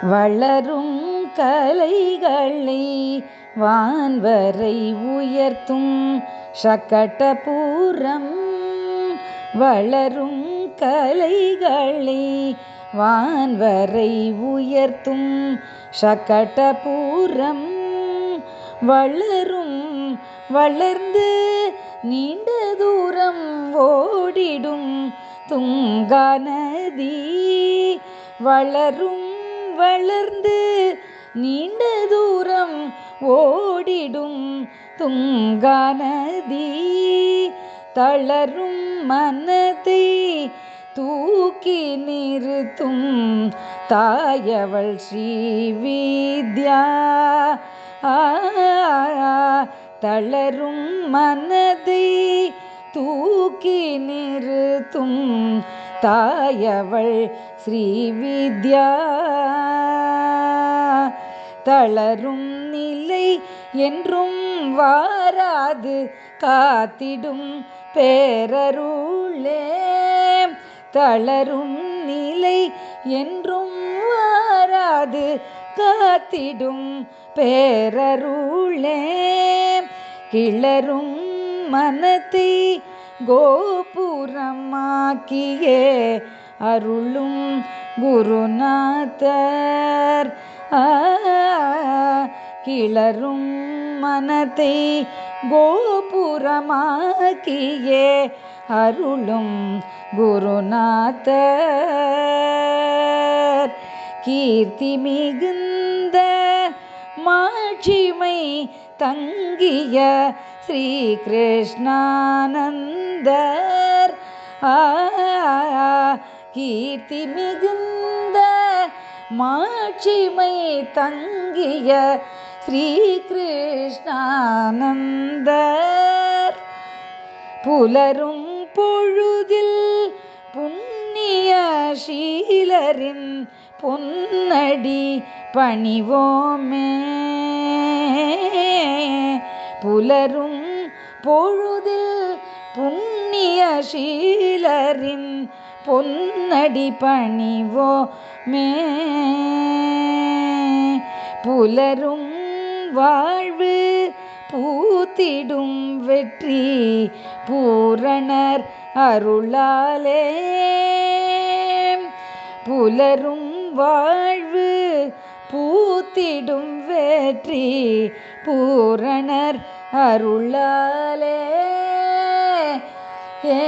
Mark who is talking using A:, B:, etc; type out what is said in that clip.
A: வளரும் கலைகளை வான்வரை உயர்த்தும் சக்கடபுரம். வளரும் கலைகளை வான்வரை உயர்த்தும் சக்கடபுரம். வளரும் வளர்ந்து நீண்ட தூரம் ஓடிடும் துங்கா நதி. வளரும் வளர்ந்து நீண்ட தூரம் ஓடிடும் துங்கா நதி. தளரும் மனதை தூக்கி நிறுத்தும் தாயவள் ஸ்ரீவித்யா. தளரும் மனதை தூக்கி நிறுத்தும் தாயவள் ஸ்ரீவித்யா. தளரும் நிலை என்றும் வாராது காத்திடும் பேரருளே. தளரும் நிலை என்றும் வாராது காத்திடும் பேரருளே. கிளரும் மனத்தை கோபுரமாக்கியே அருளும் குருநாதர். கிளரும் மனத்தை கோபுரமாக்கியே அருளும் குருநாதர். கீர்த்தி மிகுந்த மாட்சிமை தங்கிய ஸ்ரீ கிருஷ்ணானந்தர். கீர்த்தி மிகுந்த மாட்சிமை தங்கிய ஸ்ரீ கிருஷ்ணானந்தர். புலரும் பொழுதில் புண்ணிய சீலரின் பொன்னடி பணிவோமே. புலரும் பொழுதில் புண்ணிய சீலரின் பொன்னடி பணிவோமே. புலரும் வாழ்வு பூத்திடும் வெற்றி பூரணர் அருளாலே. புலரும் வாழ்வு பூத்திடும் வெற்றி பூரணர் அருளாலே. ஏ